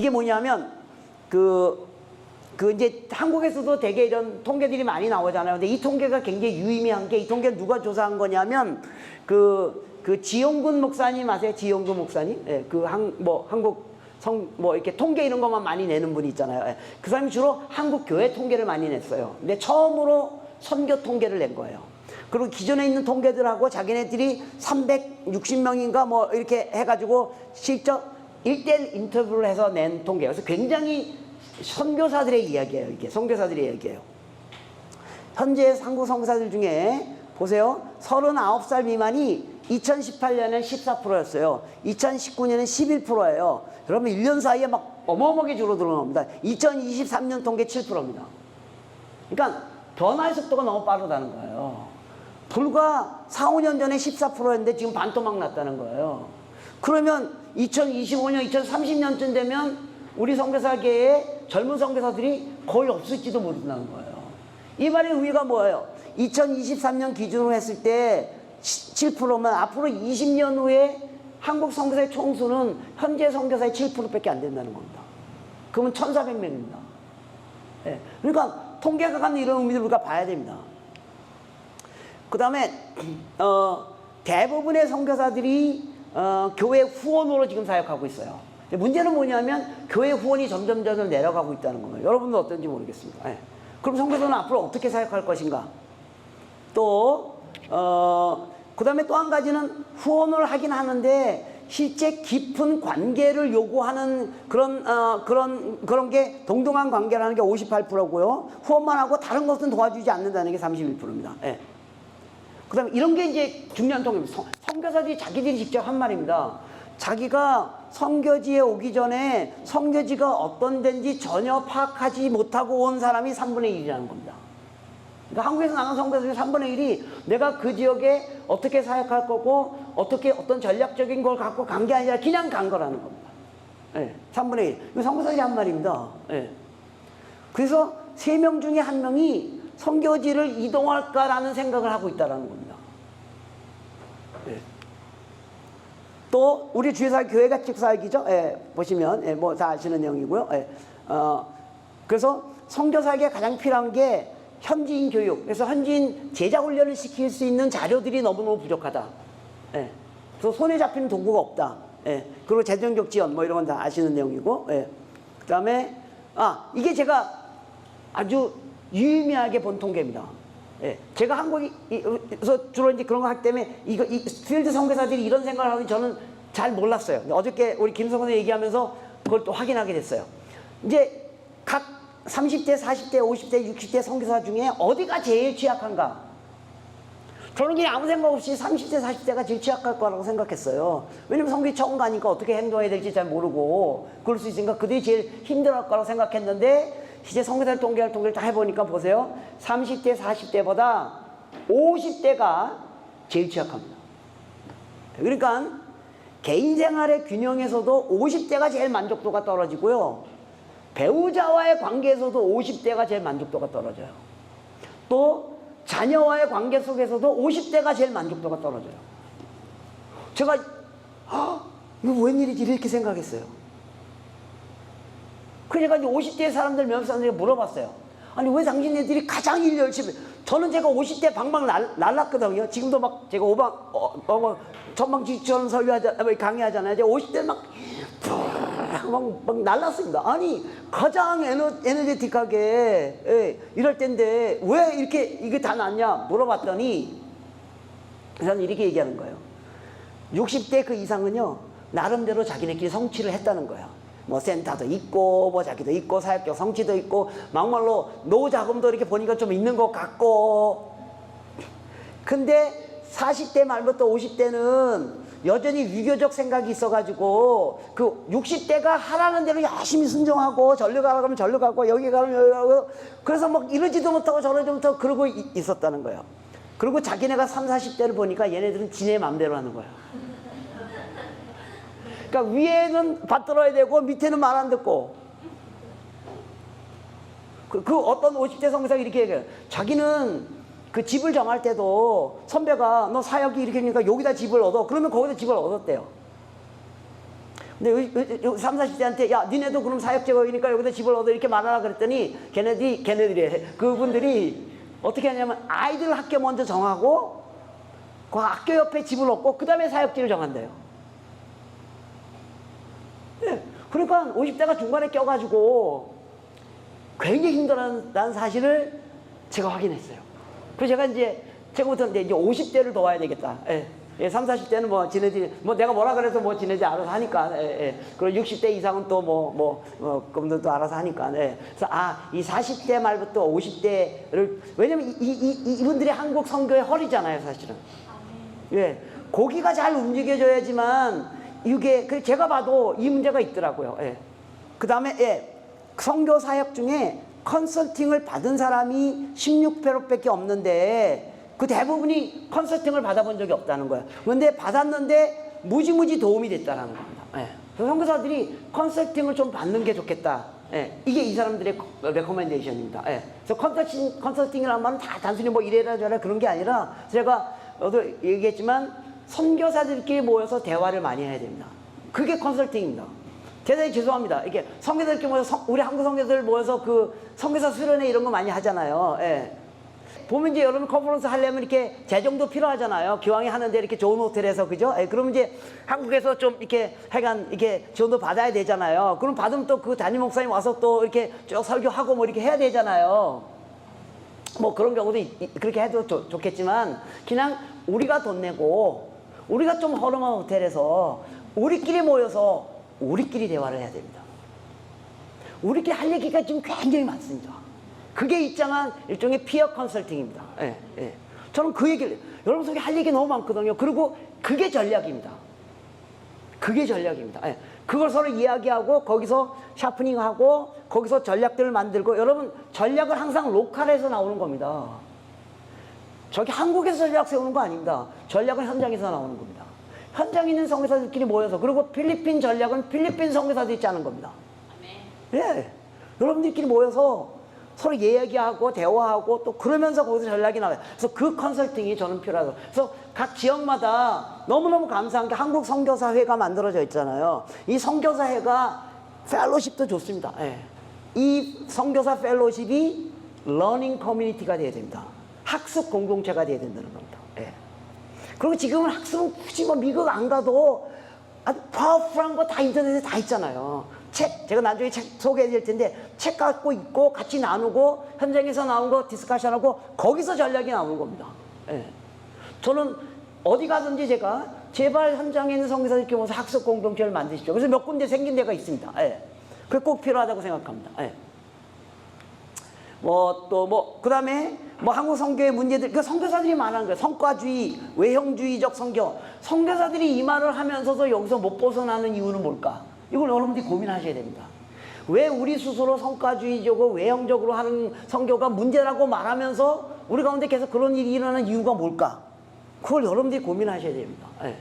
이게 뭐냐면 이제 한국에서도 되게 이런 통계들이 많이 나오잖아요. 근데 이 통계가 굉장히 유의미한 게, 이 통계를 누가 조사한 거냐면 지용근 목사님 아세요? 지용근 목사님? 예, 한국 이렇게 통계 이런 것만 많이 내는 분이 있잖아요. 예. 그 사람이 주로 한국 교회 통계를 많이 냈어요. 근데 처음으로 선교 통계를 낸 거예요. 그리고 기존에 있는 통계들하고 자기네들이 360명인가 뭐 이렇게 해가지고 실적 1대1 인터뷰를 해서 낸 통계예요. 그래서 굉장히 선교사들의 이야기예요. 이게 선교사들의 이야기예요. 현재 한국 선교사들 중에 보세요. 39살 미만이 2018년엔 14%였어요. 2019년엔 11%예요. 여러분 1년 사이에 막 어마어마하게 줄어드는 겁니다. 2023년 통계 7%입니다. 그러니까 변화의 속도가 너무 빠르다는 거예요. 불과 4, 5년 전에 14%였는데 지금 반토막 났다는 거예요. 그러면 2025년, 2030년쯤 되면 우리 선교사계의 젊은 선교사들이 거의 없을지도 모른다는 거예요. 이 말의 의미가 뭐예요? 2023년 기준으로 했을 때 7%면 앞으로 20년 후에 한국 선교사의 총수는 현재 선교사의 7%밖에 안 된다는 겁니다. 그러면 1,400명입니다. 네. 그러니까 통계가 갖는 이런 의미를 우리가 봐야 됩니다. 그 다음에 대부분의 선교사들이 교회 후원으로 지금 사역하고 있어요. 문제는 뭐냐면 교회 후원이 점점 내려가고 있다는 거예요. 여러분도 어떤지 모르겠습니다. 네. 그럼 선교사는 앞으로 어떻게 사역할 것인가? 또 그 다음에 또 한 가지는 후원을 하긴 하는데 실제 깊은 관계를 요구하는 그런 게 동등한 관계라는 게 58%고요. 후원만 하고 다른 것은 도와주지 않는다는 게 31%입니다. 예. 그 다음에 이런 게 이제 중요한 통계입니다. 선교사들이 자기들이 직접 한 말입니다. 자기가 선교지에 오기 전에 선교지가 어떤 데인지 전혀 파악하지 못하고 온 사람이 3분의 1이라는 겁니다. 그러니까 한국에서 나간 선교사 중에 3분의 1이 내가 그 지역에 어떻게 사역할 거고 어떤 전략적인 걸 갖고 간 게 아니라 그냥 간 거라는 겁니다. 네, 3분의 1. 이거 선교사들이 한 말입니다. 네. 그래서 3명 중에 1명이 선교지를 이동할까라는 생각을 하고 있다는 겁니다. 네. 또 우리 주의사 교회가 직사역이죠. 예, 보시면 예, 뭐 다 아시는 내용이고요. 예, 그래서 선교사에게 가장 필요한 게 현지인 교육. 그래서 현지인 제자 훈련을 시킬 수 있는 자료들이 너무너무 부족하다. 예, 그래서 손에 잡히는 도구가 없다. 예, 그리고 재정적 지원 뭐 이런 건 다 아시는 내용이고. 예, 그다음에 이게 제가 아주 유의미하게 본 통계입니다. 예, 제가 한국에서 주로 이제 그런 거 하기 때문에 이 필드 선교사들이 이런 생각을 하는지 저는 잘 몰랐어요. 근데 어저께 우리 김 선생님 얘기하면서 그걸 또 확인하게 됐어요. 이제 각 30대, 40대, 50대, 60대 선교사 중에 어디가 제일 취약한가? 저는 그냥 아무 생각 없이 30대, 40대가 제일 취약할 거라고 생각했어요. 왜냐면 선교지 처음 가니까 어떻게 행동해야 될지 잘 모르고 그럴 수 있으니까 그들이 제일 힘들어할 거라고 생각했는데 이제 선교사를 통계를 다 해보니까 보세요. 30대, 40대보다 50대가 제일 취약합니다. 그러니까 개인 생활의 균형에서도 50대가 제일 만족도가 떨어지고요. 배우자와의 관계에서도 50대가 제일 만족도가 떨어져요. 또 자녀와의 관계 속에서도 50대가 제일 만족도가 떨어져요. 제가 이거 웬일이지 이렇게 생각했어요. 그래서 제가 50대 사람들 몇 사람들에게 물어봤어요. 아니 왜 당신네들이 가장 일 열심히. 저는 제가 50대 방방 날랐거든요. 지금도 막 제가 전방지휘처럼 강의하잖아요. 제가 50대 막 날랐습니다. 아니 가장 에너제틱하게 이럴 텐데 왜 이게 다 났냐 물어봤더니 그 사람이 이렇게 얘기하는 거예요. 60대 그 이상은요 나름대로 자기네끼리 성취를 했다는 거예요. 뭐 센터도 있고 뭐 자기도 있고 사역적 성취도 있고 막말로 노후 자금도 이렇게 보니까 좀 있는 것 같고. 근데 40대 말부터 50대는 여전히 유교적 생각이 있어가지고 그 60대가 하라는 대로 열심히 순종하고 절로 가라 그러면 절로 가고 여기 가면 여기 가고 그래서 막 이러지도 못하고 저러지도 못하고 그러고 있었다는 거예요. 그리고 자기네가 30, 40대를 보니까 얘네들은 지네 맘대로 하는 거예요. 그러니까 위에는 받들어야 되고 밑에는 말 안 듣고. 그 어떤 50대 선교사가 이렇게 얘기해요. 자기는 그 집을 정할 때도 선배가 너 사역이 이렇게 하니까 여기다 집을 얻어. 그러면 거기다 집을 얻었대요. 근데 3, 40대한테 야 니네도 그럼 사역제거이니까 여기다 집을 얻어 이렇게 말하라 그랬더니 걔네들이 그분들이 어떻게 하냐면 아이들 학교 먼저 정하고 그 학교 옆에 집을 얻고 그 다음에 사역지를 정한대요. 네. 그러니까 50대가 중간에 껴가지고 굉장히 힘들어하는 사실을 제가 확인했어요. 그래서 제가 이제 제가부터 이제 50대를 도와야 되겠다. 예. 예, 3, 40대는 뭐 지네들이 뭐 내가 뭐라 그래서 뭐 지네들이 알아서 하니까. 예, 예. 그리고 60대 이상은 또 그분들도 알아서 하니까. 예. 그래서 이 40대 말부터 50대를 왜냐면 이분들이 한국 선교의 허리잖아요, 사실은. 예. 고기가 잘 움직여져야지만 이게 제가 봐도 이 문제가 있더라고요. 예. 그다음에 선교 사역 중에 컨설팅을 받은 사람이 16%밖에 없는데 그 대부분이 컨설팅을 받아본 적이 없다는 거예요. 그런데 받았는데 무지무지 도움이 됐다는 겁니다. 예. 그래서 선교사들이 컨설팅을 좀 받는 게 좋겠다. 예. 이게 이 사람들의 레코멘데이션입니다. 예. 그래서 컨설팅이라는 말은 다 단순히 뭐 이래라 저래라 그런 게 아니라 제가 얘기했지만 선교사들끼리 모여서 대화를 많이 해야 됩니다. 그게 컨설팅입니다. 대단히 죄송합니다. 이게 선교사들끼리 모여서 우리 한국 선교사들 모여서 그 선교사 수련회 이런 거 많이 하잖아요. 예. 보면 이제 여러분 컨퍼런스 하려면 이렇게 재정도 필요하잖아요. 기왕에 하는데 이렇게 좋은 호텔에서 그죠? 예. 그러면 이제 한국에서 좀 이렇게 하여간 이렇게 지원도 받아야 되잖아요. 그럼 받으면 또 그 담임 목사님 와서 또 이렇게 쭉 설교하고 뭐 이렇게 해야 되잖아요. 뭐 그런 경우도 그렇게 해도 좋겠지만 그냥 우리가 돈 내고 우리가 좀 허름한 호텔에서 우리끼리 모여서 우리끼리 대화를 해야 됩니다. 우리끼리 할 얘기가 지금 굉장히 많습니다. 그게 일종의 피어 컨설팅입니다. 예, 예. 저는 그 얘기를 여러분 속에 할 얘기 너무 많거든요. 그리고 그게 전략입니다. 그게 전략입니다. 예. 그걸 서로 이야기하고 거기서 샤프닝하고 거기서 전략들을 만들고 여러분 전략은 항상 로컬에서 나오는 겁니다. 저기 한국에서 전략 세우는 거 아닙니다. 전략은 현장에서 나오는 겁니다. 현장에 있는 선교사들끼리 모여서 그리고 필리핀 전략은 필리핀 선교사들이 짜는 겁니다. 예, 여러분들끼리 모여서 서로 얘기하고 대화하고 또 그러면서 거기서 전략이 나와요. 그래서 그 컨설팅이 저는 필요하다고. 그래서 각 지역마다 너무너무 감사한 게 한국 선교사회가 만들어져 있잖아요. 이 선교사회가 펠로십도 좋습니다. 예. 이 선교사 펠로십이 러닝 커뮤니티가 돼야 됩니다. 학습 공동체가 돼야 된다는 겁니다. 예. 그리고 지금은 학습은 굳이 뭐 미국 안 가도 아주 파워풀한 거 다 인터넷에 다 있잖아요. 책, 제가 나중에 책 소개해 드릴 텐데 책 갖고 있고 같이 나누고 현장에서 나온 거 디스커션하고 거기서 전략이 나오는 겁니다. 예. 저는 어디 가든지 제가 제발 현장에 있는 선교사들끼리 모여서 학습 공동체를 만드십시오. 그래서 몇 군데 생긴 데가 있습니다. 예. 그게 꼭 필요하다고 생각합니다. 예. 그 다음에 한국 선교의 문제들, 그 선교사들이 말하는 거예요. 성과주의, 외형주의적 선교. 선교사들이 이 말을 하면서도 여기서 못 벗어나는 이유는 뭘까? 이걸 여러분들이 고민하셔야 됩니다. 왜 우리 스스로 성과주의적으로 외형적으로 하는 선교가 문제라고 말하면서 우리 가운데 계속 그런 일이 일어나는 이유가 뭘까? 그걸 여러분들이 고민하셔야 됩니다. 네.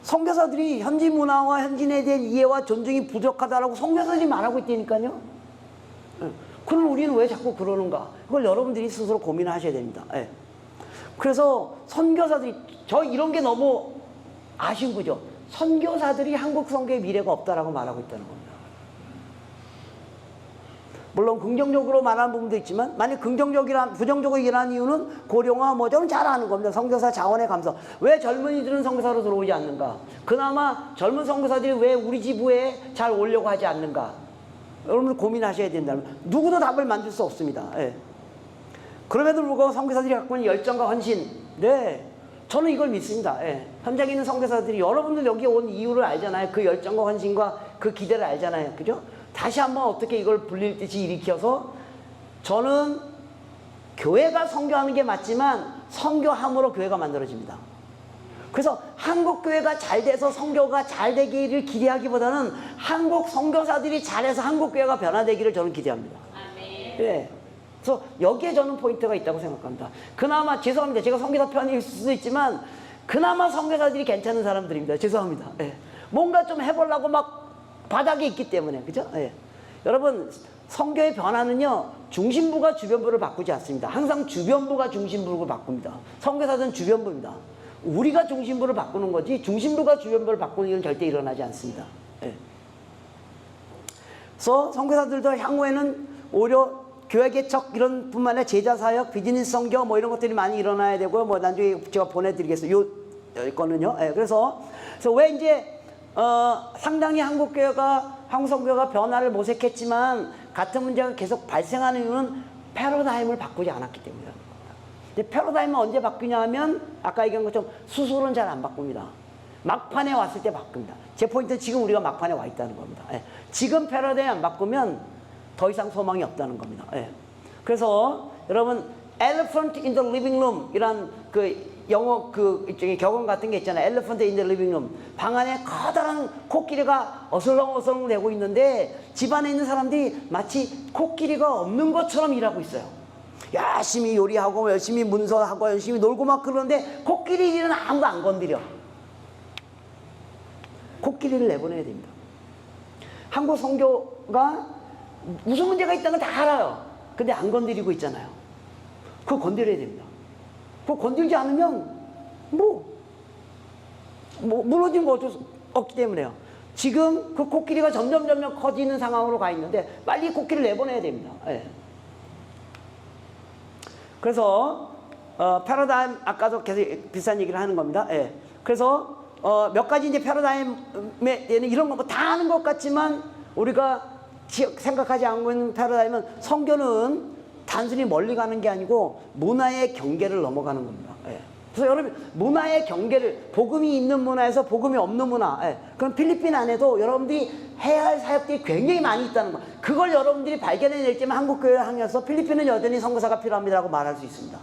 선교사들이 현지 문화와 현지인에 대한 이해와 존중이 부족하다라고 선교사들이 말하고 있다니까요. 네. 그럼 우리는 왜 자꾸 그러는가? 그걸 여러분들이 스스로 고민하셔야 됩니다. 네. 그래서 선교사들이 이런 게 너무 아쉬운 거죠. 선교사들이 한국 선교의 미래가 없다라고 말하고 있다는 겁니다. 물론 긍정적으로 말하는 부분도 있지만 만약 부정적으로 일하는 이유는 고령화 저는 잘 아는 겁니다. 선교사 자원의 감소. 왜 젊은이들은 선교사로 들어오지 않는가? 그나마 젊은 선교사들이 왜 우리 지부에 잘 오려고 하지 않는가? 여러분들 고민하셔야 된다면 누구도 답을 만들 수 없습니다. 예. 그럼에도 불구하고 선교사들이 갖고 있는 열정과 헌신, 네, 저는 이걸 믿습니다. 예. 현장에 있는 선교사들이 여러분들 여기 온 이유를 알잖아요. 그 열정과 헌신과 그 기대를 알잖아요. 그죠? 다시 한번 어떻게 이걸 불릴 듯이 일으켜서 저는 교회가 선교하는 게 맞지만 선교함으로 교회가 만들어집니다. 그래서 한국 교회가 잘 돼서 선교가 잘 되기를 기대하기보다는 한국 선교사들이 잘해서 한국 교회가 변화되기를 저는 기대합니다. 예. 그래서 여기에 저는 포인트가 있다고 생각합니다. 그나마 죄송합니다. 제가 선교사 편일 수도 있지만 그나마 선교사들이 괜찮은 사람들입니다. 죄송합니다. 예. 뭔가 좀 해보려고 막 바닥에 있기 때문에 그죠? 예. 여러분 선교의 변화는요 중심부가 주변부를 바꾸지 않습니다. 항상 주변부가 중심부를 바꿉니다. 선교사들은 주변부입니다. 우리가 중심부를 바꾸는 거지 중심부가 주변부를 바꾸는 일은 절대 일어나지 않습니다. 예. 그래서 선교사들도 향후에는 오히려 교회 개척 이런 뿐만 아니라 제자 사역, 비즈니스 선교 뭐 이런 것들이 많이 일어나야 되고요. 뭐 나중에 제가 보내드리겠어요. 요 거는요. 예. 그래서 왜 이제 상당히 한국 선교가 변화를 모색했지만 같은 문제가 계속 발생하는 이유는 패러다임을 바꾸지 않았기 때문이라는 겁니다. 근데 패러다임은 언제 바뀌냐 하면 아까 얘기한 것처럼 수술은 잘 안 바꿉니다. 막판에 왔을 때 바뀝니다. 제 포인트는 지금 우리가 막판에 와 있다는 겁니다. 예. 지금 패러다임 안 바꾸면 더 이상 소망이 없다는 겁니다. 예. 그래서 여러분 Elephant in the Living Room 이란 그 영어 그 일종의 격언 같은 게 있잖아요. Elephant in the Living Room. 방 안에 커다란 코끼리가 어슬렁어슬렁 대고 있는데 집안에 있는 사람들이 마치 코끼리가 없는 것처럼 일하고 있어요. 열심히 요리하고 열심히 문서하고 열심히 놀고 막 그러는데 코끼리 일은 아무도 안 건드려. 코끼리를 내보내야 됩니다. 한국 선교가 무슨 문제가 있다는 걸 다 알아요. 근데 안 건드리고 있잖아요. 그거 건드려야 됩니다. 그거 건들지 않으면 무너지는 거 어쩔 수 없기 때문에요. 지금 그 코끼리가 점점 커지는 상황으로 가 있는데 빨리 코끼리를 내보내야 됩니다. 예. 그래서 패러다임 아까도 계속 비슷한 얘기를 하는 겁니다. 예. 그래서 몇 가지 이제 패러다임에 대한 이런 거 다 아는 것 같지만 우리가 생각하지 않고 있는 패러다임은 선교는 단순히 멀리 가는 게 아니고 문화의 경계를 넘어가는 겁니다. 예. 그래서 여러분 문화의 경계를 복음이 있는 문화에서 복음이 없는 문화 그럼 필리핀 안에도 여러분들이 해야 할 사역들이 굉장히 많이 있다는 거 그걸 여러분들이 발견해낼 때면 한국교회 향해서 필리핀은 여전히 선교사가 필요합니다라고 말할 수 있습니다.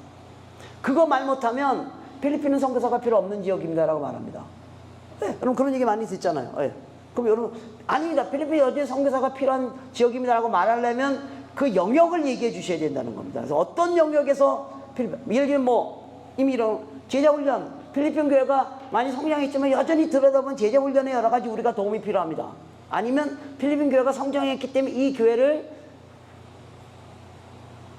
그거 말 못하면 필리핀은 선교사가 필요 없는 지역입니다라고 말합니다. 여러분 그런 얘기 많이 듣잖아요. 그럼 여러분 아닙니다. 필리핀 여전히 선교사가 필요한 지역입니다라고 말하려면 그 영역을 얘기해 주셔야 된다는 겁니다. 그래서 어떤 영역에서 예를 들면 이미 이런 제자훈련 필리핀 교회가 많이 성장했지만 여전히 들여다보면 제자훈련에 여러 가지 우리가 도움이 필요합니다. 아니면 필리핀 교회가 성장했기 때문에 이 교회를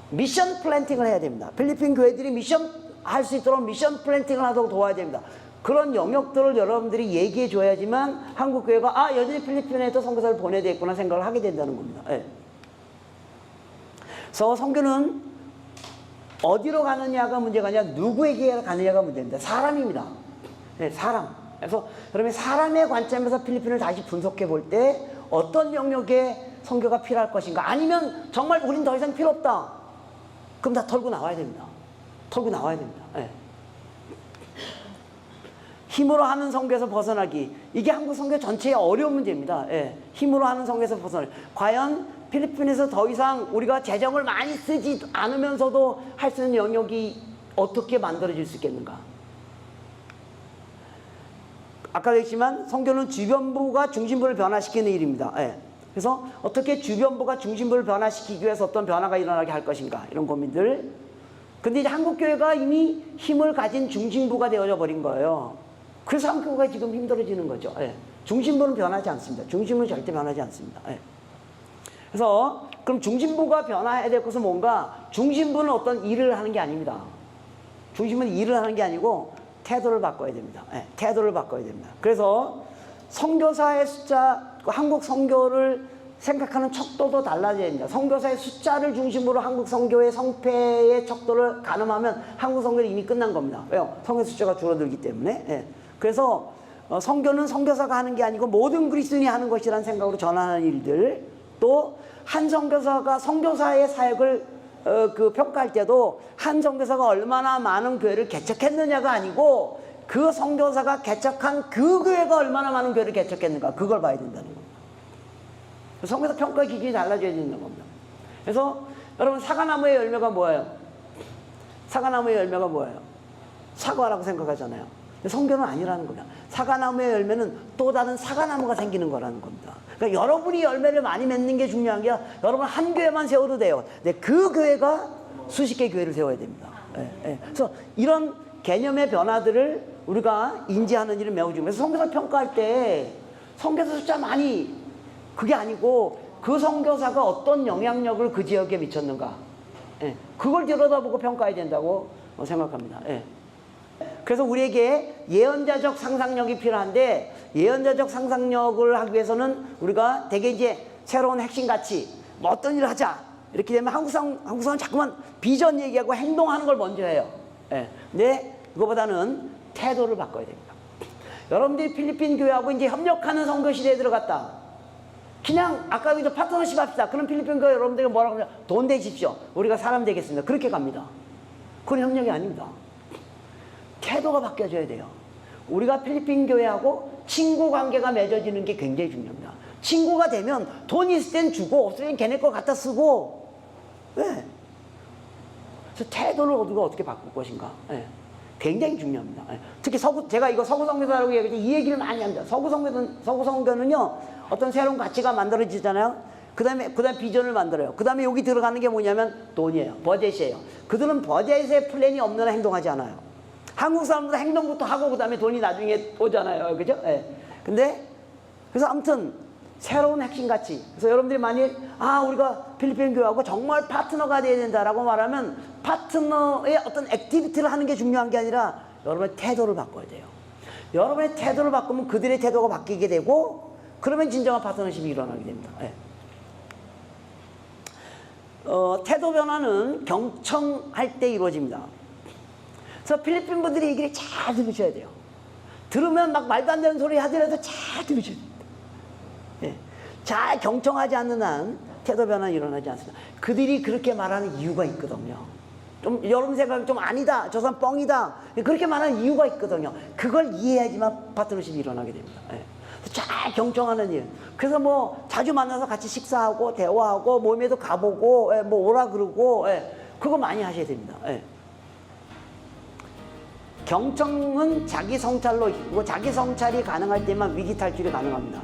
미션 플랜팅을 해야 됩니다. 필리핀 교회들이 미션 할 수 있도록 미션 플랜팅을 하도록 도와야 됩니다. 그런 영역들을 여러분들이 얘기해 줘야지만 한국 교회가 여전히 필리핀에도 선교사를 보내야 되겠구나 생각을 하게 된다는 겁니다. 그래서 선교는 어디로 가느냐가 문제가 아니라 누구에게 가느냐가 문제입니다. 사람입니다. 사람. 그래서 여러분 사람의 관점에서 필리핀을 다시 분석해 볼 때 어떤 영역에 선교가 필요할 것인가 아니면 정말 우린 더 이상 필요 없다. 그럼 다 털고 나와야 됩니다. 털고 나와야 됩니다. 힘으로 하는 선교에서 벗어나기. 이게 한국 선교 전체의 어려운 문제입니다. 힘으로 하는 선교에서 벗어나기. 과연 필리핀에서 더 이상 우리가 재정을 많이 쓰지 않으면서도 할 수 있는 영역이 어떻게 만들어질 수 있겠는가? 아까도 했지만 선교는 주변부가 중심부를 변화시키는 일입니다. 그래서 어떻게 주변부가 중심부를 변화시키기 위해서 어떤 변화가 일어나게 할 것인가 이런 고민들. 근데 이제 한국교회가 이미 힘을 가진 중심부가 되어져 버린 거예요. 그래서 한국교회가 지금 힘들어지는 거죠. 중심부는 변하지 않습니다. 중심은 절대 변하지 않습니다. 그래서 그럼 중심부가 변화해야 될 것은 뭔가? 중심부는 어떤 일을 하는 게 아닙니다. 중심은 일을 하는 게 아니고 태도를 바꿔야 됩니다. 태도를 바꿔야 됩니다. 그래서 선교사의 숫자, 한국 선교를 생각하는 척도도 달라져야 됩니다. 선교사의 숫자를 중심으로 한국 선교의 성패의 척도를 가늠하면 한국 선교는 이미 끝난 겁니다. 왜요? 선교 숫자가 줄어들기 때문에. 그래서 선교는 선교사가 하는 게 아니고 모든 그리스도인이 하는 것이라는 생각으로 전하는 일들, 또 한 선교사가 선교사의 사역을 평가할 때도 한 선교사가 얼마나 많은 교회를 개척했느냐가 아니고 그 선교사가 개척한 그 교회가 얼마나 많은 교회를 개척했는가 그걸 봐야 된다는 겁니다. 선교사 평가 기준이 달라져야 된다는 겁니다. 그래서 여러분 사과나무의 열매가 뭐예요? 사과나무의 열매가 뭐예요? 사과라고 생각하잖아요. 근데 선교는 아니라는 겁니다. 사과나무의 열매는 또 다른 사과나무가 생기는 거라는 겁니다. 그러니까 여러분이 열매를 많이 맺는 게 중요한 게 아니라 여러분 한 교회만 세워도 돼요. 근데 그 교회가 수십 개 교회를 세워야 됩니다. 그래서 이런 개념의 변화들을 우리가 인지하는 일은 매우 중요해요. 그래서 선교사 평가할 때 선교사 숫자 많이 그게 아니고 그 선교사가 어떤 영향력을 그 지역에 미쳤는가 그걸 들여다보고 평가해야 된다고 생각합니다. 그래서 우리에게 예언자적 상상력이 필요한데 예언자적 상상력을 하기 위해서는 우리가 되게 이제 새로운 핵심 가치, 뭐 어떤 일을 하자 이렇게 되면 한국사는 자꾸만 비전 얘기하고 행동하는 걸 먼저 해요. 예. 근데 그거보다는 태도를 바꿔야 됩니다. 여러분들이 필리핀 교회하고 이제 협력하는 선교 시대에 들어갔다. 그냥 아까 이제 파트너십 합시다. 그럼 필리핀 교회 여러분들이 뭐라고 하냐? 돈 대십시오. 우리가 사람 되겠습니다. 그렇게 갑니다. 그건 협력이 아닙니다. 태도가 바뀌어져야 돼요. 우리가 필리핀 교회하고 친구 관계가 맺어지는 게 굉장히 중요합니다. 친구가 되면 돈 있을 땐 주고 없을 땐 걔네 거 갖다 쓰고. 네. 그래서 태도를 우리가 어떻게 바꿀 것인가. 네. 굉장히 중요합니다. 네. 특히 제가 이거 서구 선교사라고 얘기할 때 이 얘기를 많이 합니다. 서구 선교는요 어떤 새로운 가치가 만들어지잖아요. 그 다음에 비전을 만들어요. 그 다음에 여기 들어가는 게 뭐냐면 돈이에요. 버젯이에요. 그들은 버젯에 플랜이 없는 한 행동하지 않아요. 한국 사람들은 행동부터 하고 그 다음에 돈이 나중에 오잖아요. 그죠? 예. 근데 그래서 아무튼 새로운 핵심 가치. 그래서 여러분들이 만일 우리가 필리핀 교회하고 정말 파트너가 돼야 된다라고 말하면 파트너의 어떤 액티비티를 하는 게 중요한 게 아니라 여러분의 태도를 바꿔야 돼요. 여러분의 태도를 바꾸면 그들의 태도가 바뀌게 되고 그러면 진정한 파트너십이 일어나게 됩니다. 예. 태도 변화는 경청할 때 이루어집니다. 그래서 필리핀 분들이 얘기를 잘 들으셔야 돼요. 들으면 막 말도 안 되는 소리 하더라도 잘 들으셔야 됩니다. 예. 잘 경청하지 않는 한 태도 변화는 일어나지 않습니다. 그들이 그렇게 말하는 이유가 있거든요. 좀 여러분 생각은 좀 아니다, 저 사람 뻥이다, 그렇게 말하는 이유가 있거든요. 그걸 이해해야지만 파트너십이 일어나게 됩니다. 예. 잘 경청하는 일. 그래서 뭐 자주 만나서 같이 식사하고 대화하고 모임에도 가보고 뭐 오라 그러고 그거 많이 하셔야 됩니다. 경청은 자기 성찰로 이루고 자기 성찰이 가능할 때만 위기 탈출이 가능합니다.